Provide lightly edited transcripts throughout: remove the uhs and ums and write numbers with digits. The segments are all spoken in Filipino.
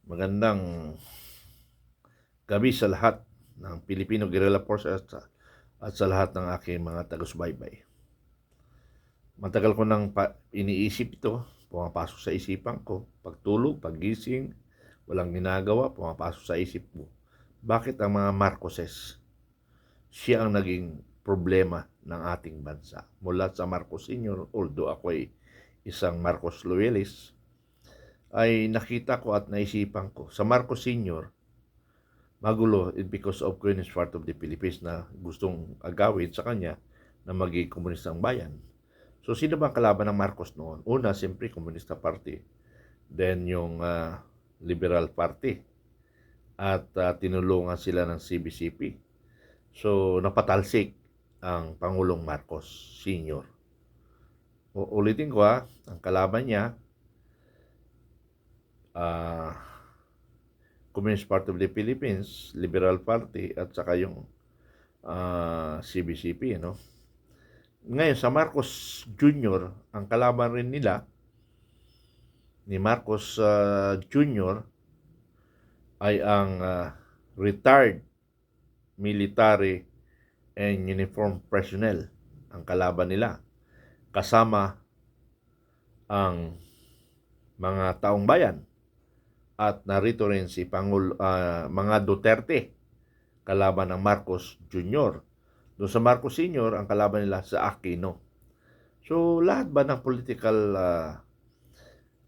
Magandang gabi sa lahat ng Filipino Guerrilla Force at sa lahat ng aking mga taga-subaybay. Matagal ko nang iniisip ito, pumapasok sa isipan ko, pagtulog, paggising, walang ginagawa, pumapasok sa isip mo. Bakit ang mga Marcoses, siya ang naging problema ng ating bansa? Mula sa Marcos Sr., although ako ay isang Marcos loyalist, ay nakita ko at naisipan ko, sa Marcos Sr., magulo because of Communist part of the Philippines na gustong agawin sa kanya na maging komunistang bayan. So, sino bang kalaban ng Marcos noon? Una, siyempre, Komunista Party. Then, yung Liberal Party. At tinulungan sila ng CBCP. So, napatalsik ang Pangulong Marcos Sr. Ulitin ko ang kalaban niya, Communist Party of the Philippines, Liberal Party, at saka yung CBCP, no? Ngayon, sa Marcos Jr., ang kalaban rin nila, ni Marcos Jr., ay ang retired military and uniform personnel. Ang kalaban nila. Kasama ang mga taong bayan. At narito rin si mga Duterte, kalaban ng Marcos Jr. Doon sa Marcos Sr., ang kalaban nila sa Aquino. So, lahat ba ng political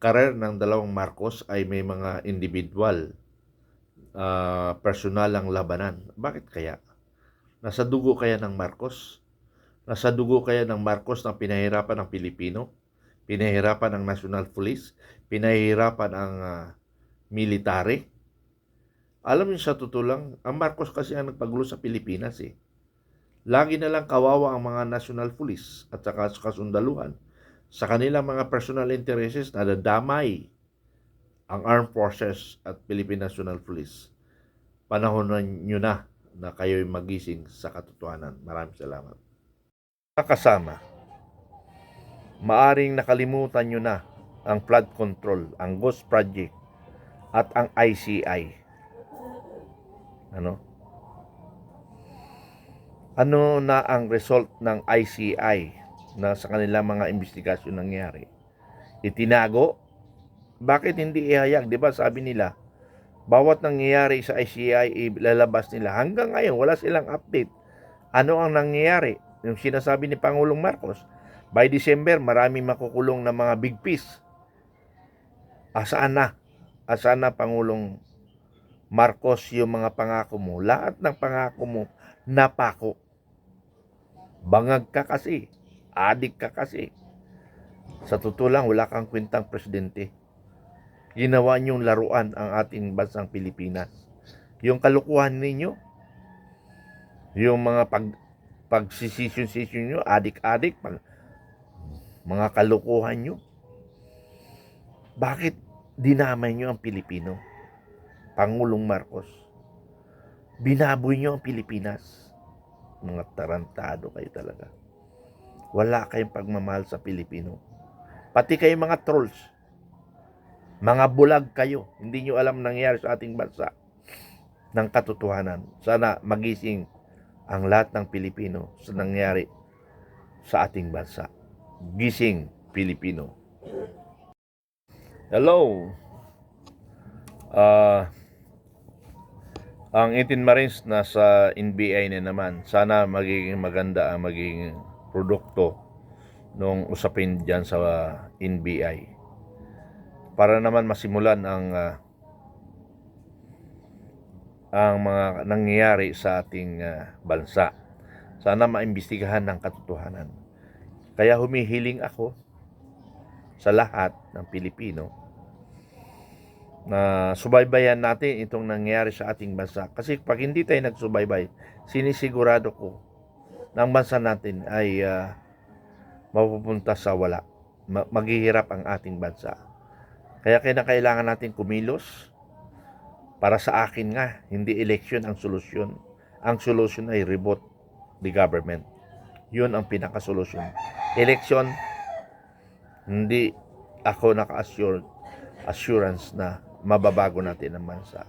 career ng dalawang Marcos ay may mga individual, personal ang labanan? Bakit kaya? Nasa dugo kaya ng Marcos? Nasa dugo kaya ng Marcos na pinahirapan ng Pilipino? Pinahirapan ng National Police? Pinahirapan ang military? Alam niyo, sa totoo lang, ang Marcos kasi ang nagpagulo sa Pilipinas eh. Lagi na lang kawawa ang mga National Police at saka kasundaluhan sa kanilang mga personal interests na dadamay ang Armed Forces at Philippine National Police. Panahon nyo na kayo'y magising sa katotohanan. Maraming salamat. Kasama, maaring nakalimutan nyo na ang flood control, ang Ghost Project, at ang ICI. Ano na ang result ng ICI na sa kanilang mga investigasyon nangyari? Itinago? Bakit hindi ihayag? Di ba sabi nila, bawat nangyayari sa ICI ilalabas nila. Hanggang ngayon, wala silang update. Ano ang nangyayari? Yung sinasabi ni Pangulong Marcos, by December, maraming makukulong na mga big fish. Asaan na? Asaan na, Pangulong Marcos, yung mga pangako mo? Lahat ng pangako mo, napako. Bangag ka kasi. Adik ka kasi. Sa totoo lang, wala kang kwentang presidente. Ginawa niyong laruan ang ating bansang Pilipinas. Yung kalukuhan ninyo, yung mga pagsisisyon-sisyon nyo, adik-adik, mga kalukuhan nyo. Bakit dinamay nyo ang Pilipino? Pangulong Marcos, binaboy nyo ang Pilipinas. Mga tarantado kayo talaga. Wala kayong pagmamahal sa Pilipino. Pati kayo mga trolls, mga bulag kayo, hindi nyo alam nangyayari sa ating bansa ng katotohanan. Sana magising ang lahat ng Pilipino sa nangyayari sa ating bansa. Gising, Pilipino. Hello. Ang 18 Marines nasa NBI na naman. Sana magiging maganda ang magiging produkto nung usapin dyan sa NBI. Para naman masimulan ang mga nangyayari sa ating bansa. Sana maimbestigahan ng katotohanan. Kaya humihiling ako sa lahat ng Pilipino na subaybayan natin itong nangyayari sa ating bansa. Kasi pag hindi tayo nagsubaybay, sinisigurado ko na ang bansa natin ay mapupunta sa wala. Maghihirap ang ating bansa. Kaya kailangan natin kumilos. Para sa akin nga, hindi election ang solusyon. Ang solusyon ay reboot the government. Yun ang pinakasolusyon. Election, hindi ako naka-assurance na mababago natin ang bansa.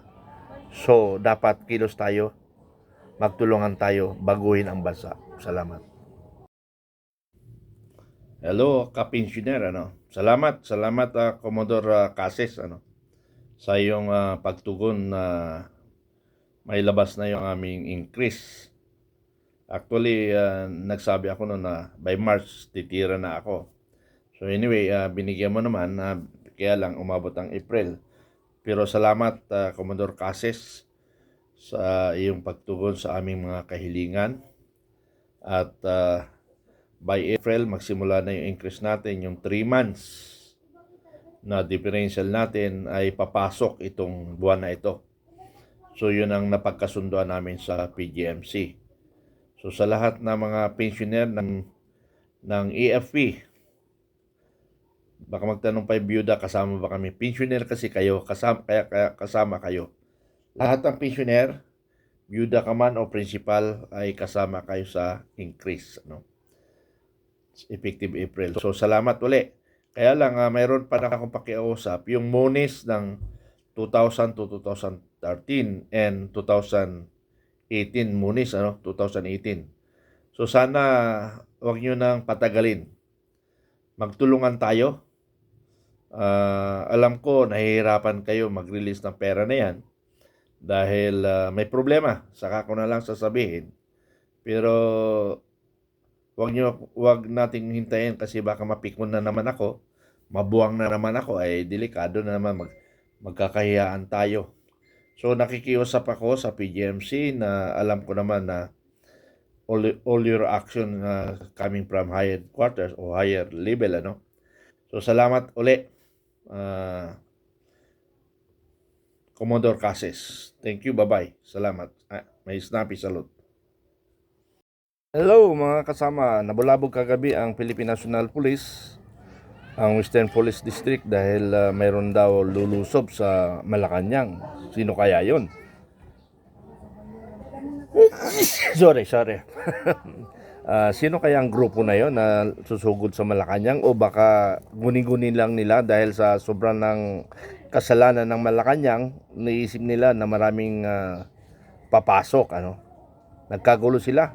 So, dapat kilos tayo, magtulungan tayo, baguhin ang bansa. Salamat. Hello, kapensioner, Salamat, Commodore Cases, sa iyong pagtugon na may labas na yung aming increase. Actually, nagsabi ako noon na by March titira na ako. So anyway, binigyan mo naman, kaya lang umabot ang April. Pero salamat, Commodore Cases, sa iyong pagtugon sa aming mga kahilingan. At by April, magsimula na yung increase natin, yung 3 months na differential natin ay papasok itong buwan na ito. So yun ang napagkasunduan namin sa PGMC. So sa lahat ng mga pensioner ng EFP, baka magtanong pa yung byuda, kasama ba kami? Pensioner kasi kayo, kaya kasama kayo. Lahat ng pensioner, byuda ka man o principal, ay kasama kayo sa increase, effective April. So salamat uli. Kaya lang, mayroon pa na akong pakiusap, yung monies ng 2000 to 2013 and 2018 monies, 2018. So sana wag nyo nang patagalin. Magtulungan tayo. Alam ko, nahihirapan kayo mag-release ng pera na yan dahil may problema. Saka ko na lang sasabihin. Pero wag nating hintayin kasi baka mapikon na naman ako, mabuwang na naman ako, ay delikado na naman, magkakahiyaan tayo. So nakikiusap ako sa PGMC na alam ko naman na all your action coming from higher quarters o higher level, So salamat uli, Commodore Cases. Thank you, bye-bye. Salamat. May snappy salute. Hello mga kasama, nabulabog kagabi ang Philippine National Police, ang Western Police District dahil mayroon daw lulusob sa Malacanang. Sino kaya yon? sorry. Sino kaya ang grupo na yon na susugod sa Malacanang, o baka guni-guni lang nila dahil sa sobrang ng kasalanan ng Malacanang, naisip nila na maraming papasok, Nagkagulo sila.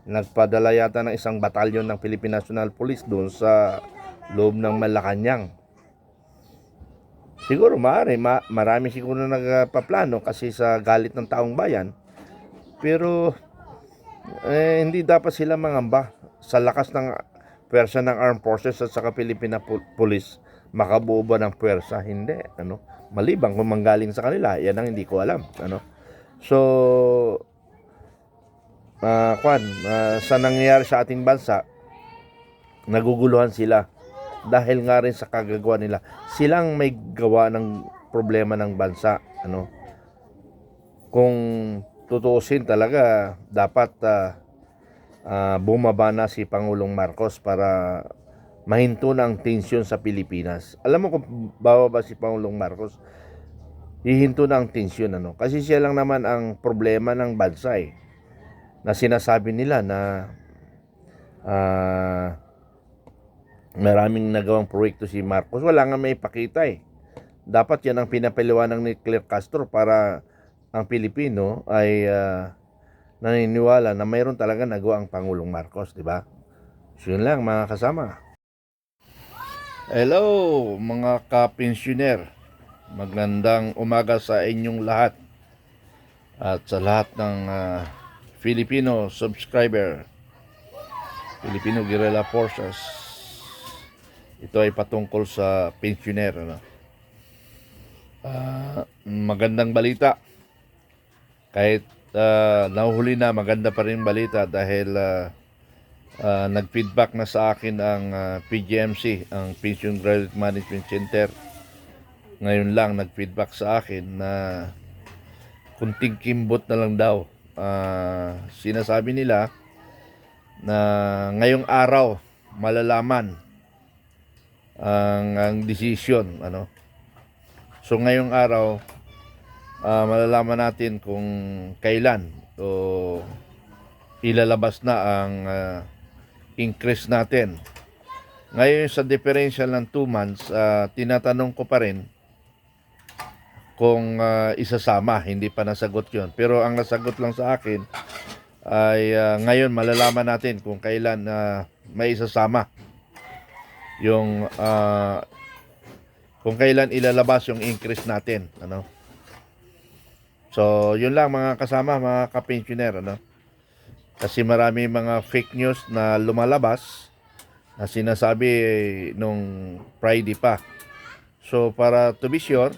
Nagpadala yata ng isang batalyon ng Philippine National Police doon sa loob ng Malacanang. Siguro marami siguro nagpaplano kasi sa galit ng taong bayan. Pero hindi dapat sila mangamba sa lakas ng pwersa ng Armed Forces at saka Philippine Police. Makabuo ba ng pwersa? Hindi. Malibang kung manggaling sa kanila, yan ang hindi ko alam. So sa nangyayari sa ating bansa, naguguluhan sila dahil nga rin sa kagagawa nila. Silang may gawa ng problema ng bansa, Kung tutuusin talaga, dapat bumaba na si Pangulong Marcos para mahinto na ang tensyon sa Pilipinas. Alam mo kung bababa si Pangulong Marcos, hihinto na ang tensyon, Kasi siya lang naman ang problema ng bansa, na sinasabi nila na maraming nagawang proyekto si Marcos. Wala nga may pakita, Dapat yan ang pinapaliwanag ni Claire Castro para ang Pilipino ay naniniwala na mayroon talaga nagawa ang Pangulong Marcos, di ba? So yun lang mga kasama. Hello mga kapensioner. Magandang umaga sa inyong lahat at sa lahat ng Filipino subscriber, Filipino Guerrilla Forces. Ito ay patungkol sa pensioner, magandang balita. Kahit nahuhuli na, maganda pa rin balita dahil nag-feedback na sa akin ang PGMC, ang Pension Credit Management Center. Ngayon lang nag-feedback sa akin na kunting kimbot na lang daw. Sinasabi nila na ngayong araw malalaman ang decision, So ngayong araw malalaman natin kung kailan o ilalabas na ang increase natin. Ngayon sa differential ng 2 months, tinatanong ko pa rin kung isasama. Hindi pa nasagot yon. Pero ang nasagot lang sa akin ay ngayon malalaman natin kung kailan may isasama yung kung kailan ilalabas yung increase natin, ano. So yun lang mga kasama, mga kapensioner, ano. Kasi marami mga fake news na lumalabas na sinasabi nung Friday pa. So para to be sure,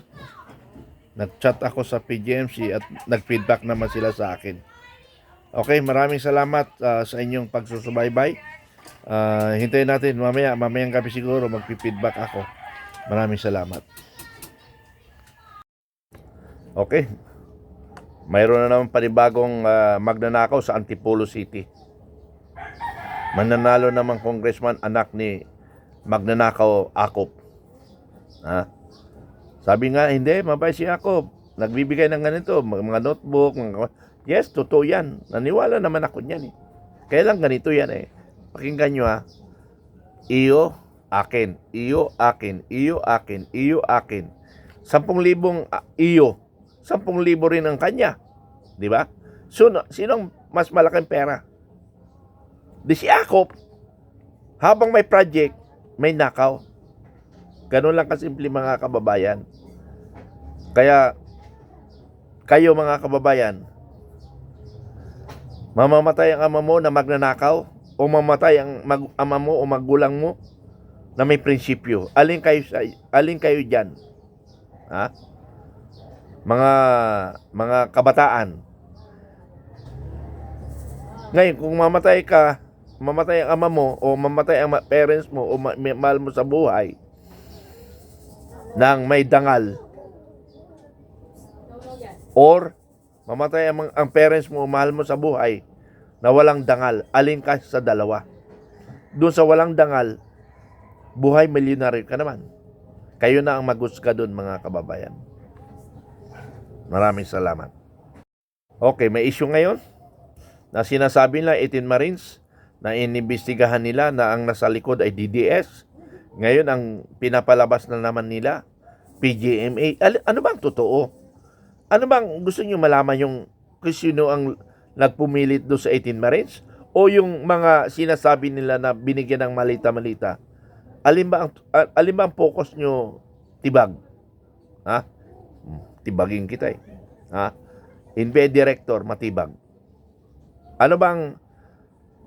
nag-chat ako sa PGMC at nag-feedback naman sila sa akin. Okay, maraming salamat sa inyong pagsusubaybay. Hintayin natin mamayang gabi siguro magpi-feedback ako. Maraming salamat. Okay, mayroon na naman panibagong magnanakaw sa Antipolo City. Mananalo naman congressman anak ni magnanakaw Akop. Sabi nga, hindi, mabay si Akop. Nagbibigay ng ganito, mga notebook, yes, totoo yan. Naniwala naman ako niyan eh. Kaya lang ganito yan eh. Pakinggan nyo ha. Iyo, akin. Iyo, akin. Iyo, akin. Iyo, akin. 10,000 iyo. 10,000 rin ang kanya. Di ba? So, sinong mas malaking pera? Di si Akop. Habang may project, may nakaw. Ganun lang kasimple mga kababayan. Kaya, kayo mga kababayan, mamamatay ang ama mo na magnanakaw o mamatay ang ama mo o magulang mo na may prinsipyo. Alin kayo diyan? Ha? Mga kabataan. Ngayon kung mamatay ang ama mo o mamatay ang parents mo o mahal mo sa buhay nang may dangal, or mamatay ang parents mo o mahal mo sa buhay na walang dangal, alin ka sa dalawa? Doon sa walang dangal, buhay milyonaryo ka naman. Kayo na ang maghusga doon mga kababayan. Maraming salamat. Okay, may issue ngayon na sinasabi nila 18 Marines na inimbestigahan nila na ang nasa likod ay DDS. Ngayon ang pinapalabas na naman nila PGMA. Ano bang totoo? Ano bang gusto niyo malaman, yung kung sino ang nagpumilit doon sa 18 Marines o yung mga sinasabi nila na binigyan ng malita-malita? Alin ba ang focus niyo, tibag? Ha? Tibagin kita eh. Ha? NBI director matibag. Ano bang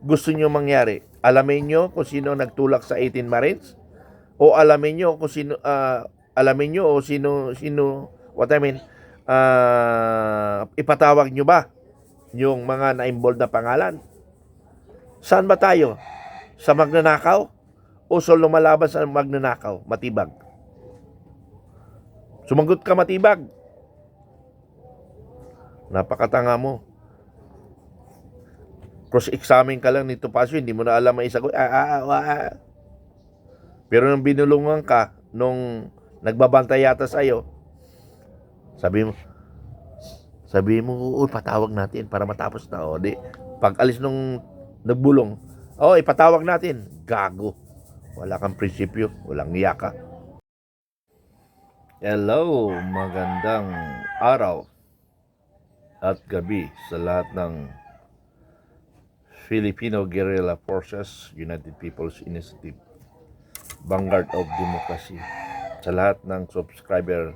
gusto niyo mangyari? Alamin niyo kung sino nagtulak sa 18 Marines o alamin niyo kung sino what I mean, ipatawag nyo ba yung mga na-involved na pangalan? Saan ba tayo? Sa magnanakaw? O sa lumalaban sa magnanakaw? Matibag. Sumagot ka, matibag. Napakatanga mo. Cross-examine ka lang nito Pasio, hindi mo na alam ang isagot. Pero nung binulungan ka, nung nagbabantay yata sa'yo, sabi mo, patawag natin para matapos na. O, di, pag alis nung nagbulong, ipatawag natin. Gago. Wala kang prinsipyo. Walang niyaka. Hello, magandang araw at gabi sa lahat ng Filipino Guerrilla Forces, United People's Initiative, Vanguard of Democracy, sa lahat ng subscriber,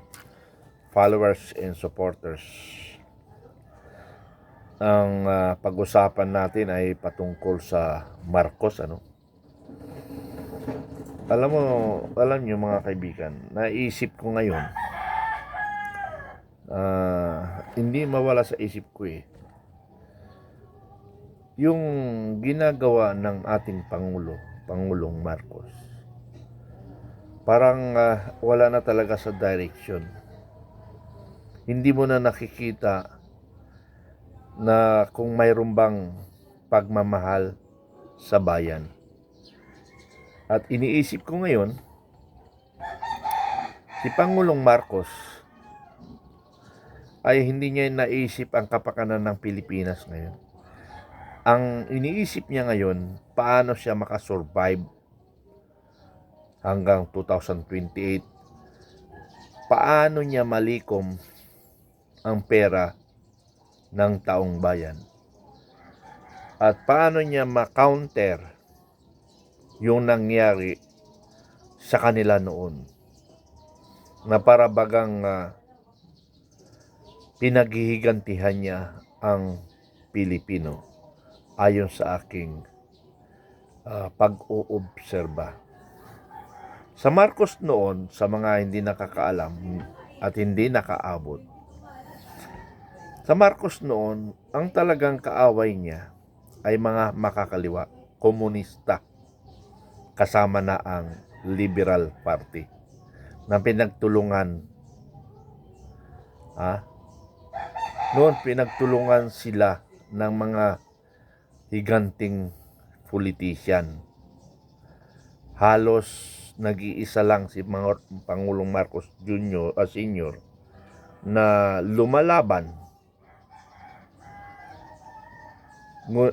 followers, and supporters. Ang pag-usapan natin ay patungkol sa Marcos, ano? Alam niyo mga kaibigan, naisip ko ngayon, hindi mawala sa isip ko yung ginagawa ng ating Pangulong Marcos. Parang wala na talaga sa direction. Hindi mo na nakikita na kung mayroon bang pagmamahal sa bayan. At iniisip ko ngayon, si Pangulong Marcos ay hindi niya naisip ang kapakanan ng Pilipinas ngayon. Ang iniisip niya ngayon, paano siya makasurvive hanggang 2028 paano niya malikom ang pera ng taong bayan at paano niya ma-counter yung nangyari sa kanila noon na para bagang pinaghihigantihan niya ang Pilipino ayon sa aking pag-uobserba. Sa Marcos noon, sa mga hindi nakakaalam at hindi nakaabot, sa Marcos noon, ang talagang kaaway niya ay mga makakaliwa, komunista, kasama na ang Liberal Party na pinagtulungan. Noon pinagtulungan sila ng mga higanting politician. Halos nag-iisa lang si Pangulong Marcos Sr. na lumalaban.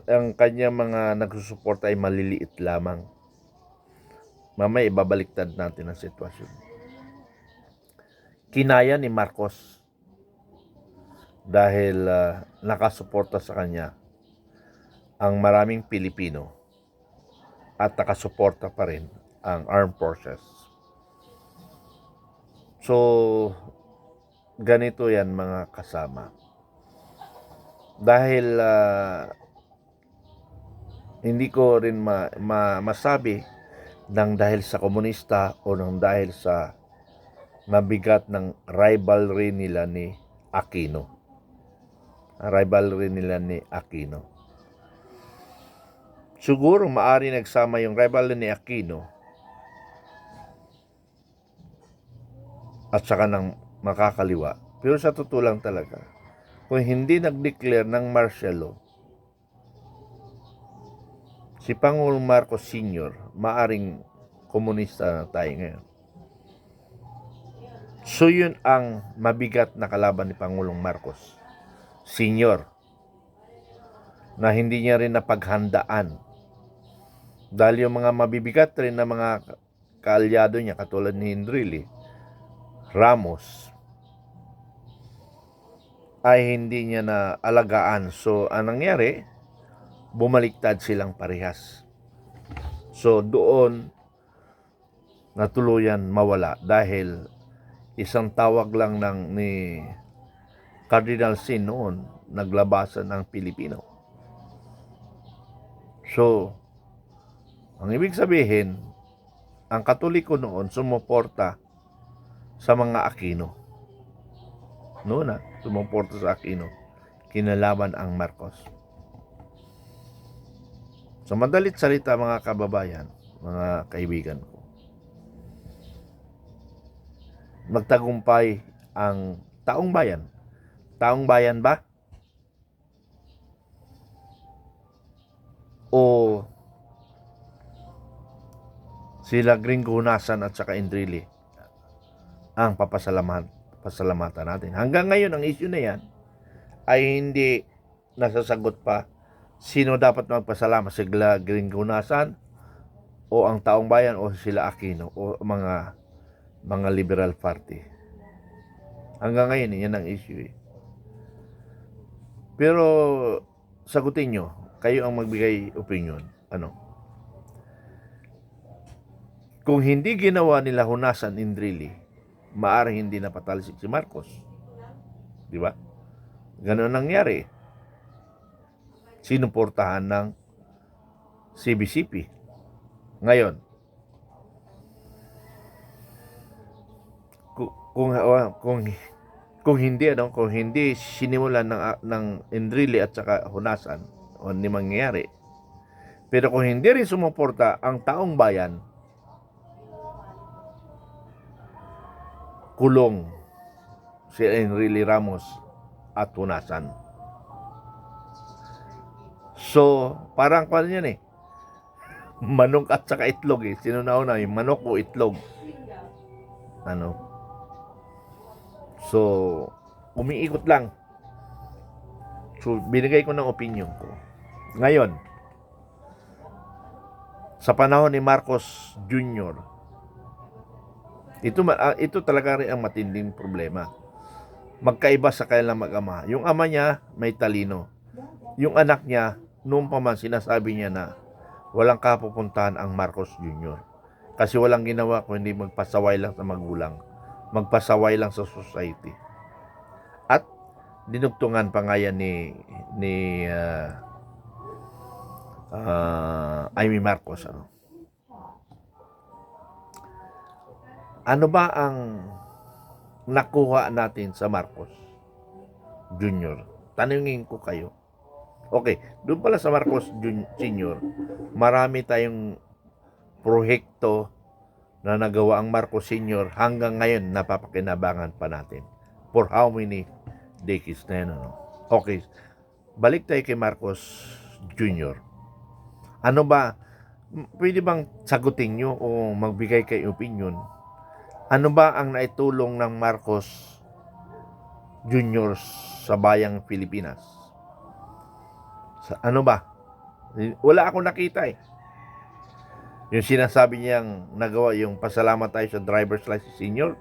Ang kanya mga nagsusuporta ay maliliit lamang. Mamaya ibabaliktad natin ang sitwasyon. Kinaya ni Marcos dahil nakasuporta sa kanya ang maraming Pilipino at nakasuporta pa rin ang armed forces. So, ganito yan mga kasama. Dahil hindi ko rin masabi nang dahil sa komunista o nang dahil sa mabigat ng rivalry nila ni Aquino. Siguro maari nagsama yung rivalry ni Aquino at saka ng makakaliwa. Pero sa totoo lang talaga, kung hindi nag-declare ng martial law, si Pangulong Marcos Sr., maaring komunista na tayo ngayon. So yun ang mabigat na kalaban ni Pangulong Marcos Sr. na hindi niya rin napaghandaan. Dahil yung mga mabibigat rin na mga kaalyado niya katulad ni Enrile Ramos ay hindi niya na alagaan. So anong nangyari? Bumaliktad silang parehas. So doon natuluyan mawala dahil isang tawag lang ni Cardinal Sin noon naglabasan ang Pilipino. So ang ibig sabihin, ang Katoliko noon sumuporta sa mga Aquino. Noon sumuporta sa Aquino. Kinalaban ang Marcos. Sa madalit salita mga kababayan, mga kaibigan ko, magtagumpay ang taong bayan. Taong bayan ba? O sila Gringo Hunasan at saka Enrile ang pasalamatan natin. Hanggang ngayon, ang issue na yan ay hindi nasasagot pa sino dapat magpasalamat, sila Gringo Hunasan o ang taong bayan o sila Aquino o mga Liberal Party. Hanggang ngayon, yan ang issue. Pero sagutin nyo, kayo ang magbigay opinion. Kung hindi ginawa nila Hunasan, Enrile, maaaring hindi napatalsik si Marcos. Di ba? Ganun nangyari. Sinuportahan ng CBCP. Ngayon, kung hindi sinimulan ng Enrile at saka Hunasan, o hindi mangyayari. Pero kung hindi rin sumuporta ang taong bayan, kulong si Enrile Ramos at Hunasan. So, parang kung yan manok at saka itlog Sino nauna, yung manok o itlog? So, umiikot lang. So, binigay ko ng opinion ko. Ngayon, sa panahon ni Marcos Jr., Ito talaga rin ang matinding problema. Magkaiba sa kanilang mag-ama. Yung ama niya may talino. Yung anak niya, noon pa man sinasabi niya na walang kapupuntahan ang Marcos Jr. Kasi walang ginawa kundi magpasaway lang sa magulang. Magpasaway lang sa society. At dinugtungan pa nga yan ni Amy Marcos. Ano ba ang nakuha natin sa Marcos Jr.? Tanungin ko kayo. Okay, doon pala sa Marcos Sr., marami tayong proyekto na nagawa ang Marcos Sr. hanggang ngayon napapakinabangan pa natin. For how many decades na yan? Okay, balik tayo kay Marcos Jr. Ano ba, pwede bang sagutin nyo o magbigay kayo opinion? Ano ba ang naitulong ng Marcos Jr. sa bayang Pilipinas? Ano ba? Wala akong nakita eh. Yung sinasabi niyang nagawa, yung pasalamat tayo sa driver's license senior,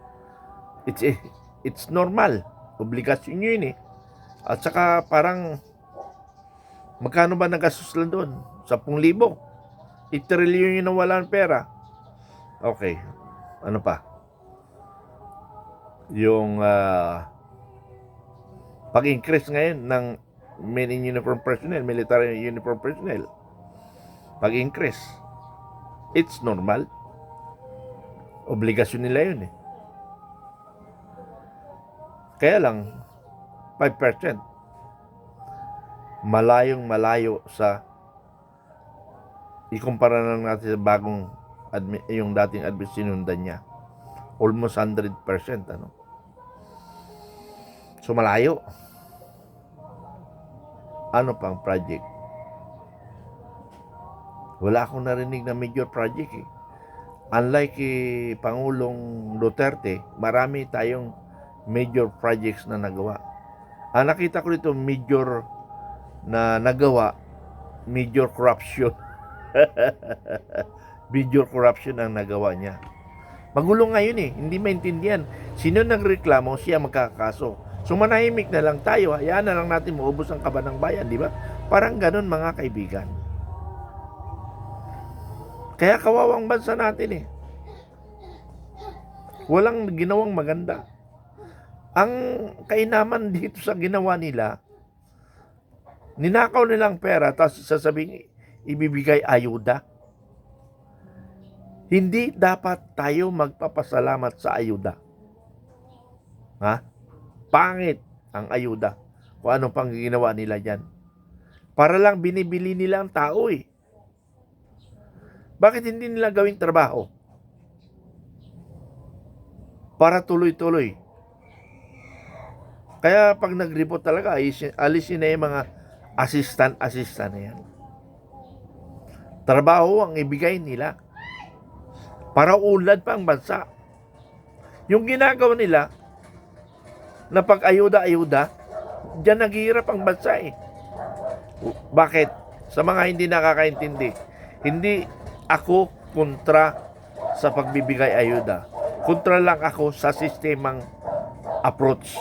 it's normal. Obligasyon nyo yun eh. At saka parang, magkano ba nagastos lang doon? 10,000. 8 trillion yung nawalan pera. Okay. Ano pa? Yung pag-increase ngayon ng men in uniform personnel, military uniform personnel, pag-increase, it's normal. Obligasyon nila yun eh. Kaya lang 5%, malayong malayo sa ikumpara lang natin sa bagong yung dating sinundan niya. Almost 100%, ano? So malayo. Ano pang project? Wala akong narinig na major project eh. Unlike Pangulong Duterte, marami tayong major projects na nagawa. Ang nakita ko dito, major na nagawa, major corruption. Major corruption ang nagawa niya. Magulo ngayon eh, hindi maintindihan. Sino nagreklamo, siya magkakaso. So manahimik na lang tayo, hayaan na lang natin maubos ang kaba ng bayan, di ba? Parang ganun mga kaibigan. Kaya kawawang bansa natin eh. Walang ginawang maganda. Ang kainaman dito sa ginawa nila, ninakaw nilang pera, tapos sasabihin, ibibigay ayuda. Hindi dapat tayo magpapasalamat sa ayuda. Ha? Pangit ang ayuda. Kung ano pang ginawa nila dyan. Para lang binibili nila ang tao eh. Bakit hindi nila gawing trabaho? Para tuloy-tuloy. Kaya pag nag-report talaga, alisin na yung mga assistant na yan. Trabaho ang ibigay nila. Para ulad pa ang bansa. Yung ginagawa nila, na pag-ayuda-ayuda, diyan naghihirap ang bansa eh. Bakit? Sa mga hindi nakakaintindi, hindi ako kontra sa pagbibigay ayuda. Kontra lang ako sa sistemang approach.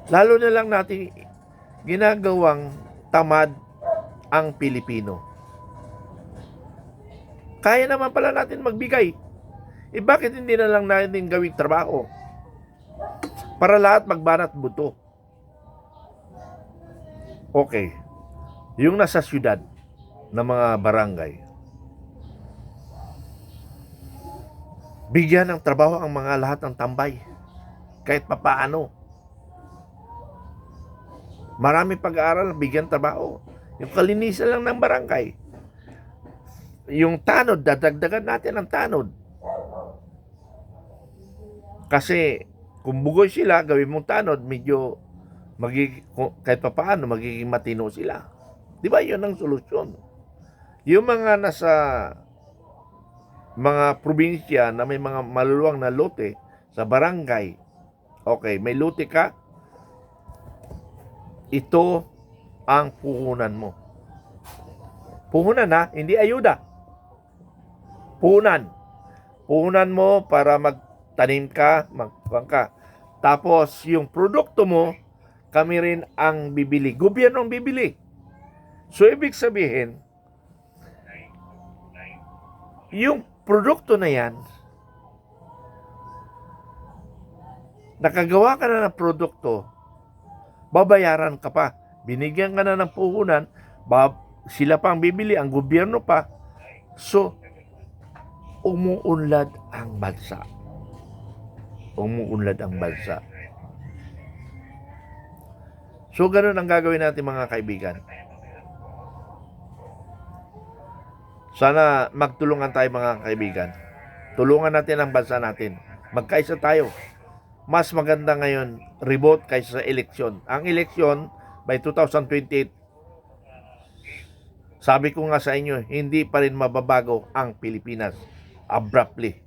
Lalo na lang natin ginagawang tamad ang Pilipino. Kaya naman pala natin magbigay. Eh bakit hindi na lang natin gawing trabaho? Para lahat magbanat buto. Okay. Yung nasa syudad na mga barangay, bigyan ng trabaho ang mga lahat ng tambay. Kahit papaano. Marami pag-aaral, bigyan trabaho. Yung kalinisan lang ng barangay. Yung tanod, dadagdagan natin ang tanod. Kasi kung bugoy sila, gawin mong tanod, medyo kahit pa paano, magiging matino sila. Di ba yun ang solusyon? Yung mga nasa mga probinsya na may mga maluluwang na lote sa barangay, okay, may lote ka, ito ang puhunan mo. Puhunan ha, hindi ayuda. Puhunan. Puhunan mo para magtanim ka, magkuhan ka. Tapos, yung produkto mo, kami rin ang bibili. Gobyerno ang bibili. So, ibig sabihin, yung produkto na yan, nakagawa ka na ng produkto, babayaran ka pa. Binigyan ka na ng puhunan, sila pa ang bibili, ang gobyerno pa. So, umuunlad ang bansa. Umuunlad ang bansa. So, ganun ang gagawin natin mga kaibigan. Sana magtulungan tayo mga kaibigan. Tulungan natin ang bansa natin. Magkaisa tayo. Mas maganda ngayon revote kaysa sa eleksyon. Ang eleksyon by 2028, sabi ko nga sa inyo, hindi pa rin mababago ang Pilipinas. Abruptly.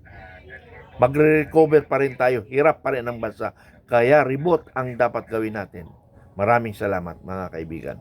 Magre-recover pa rin tayo. Hirap pa rin ang bansa. Kaya revote ang dapat gawin natin. Maraming salamat mga kaibigan.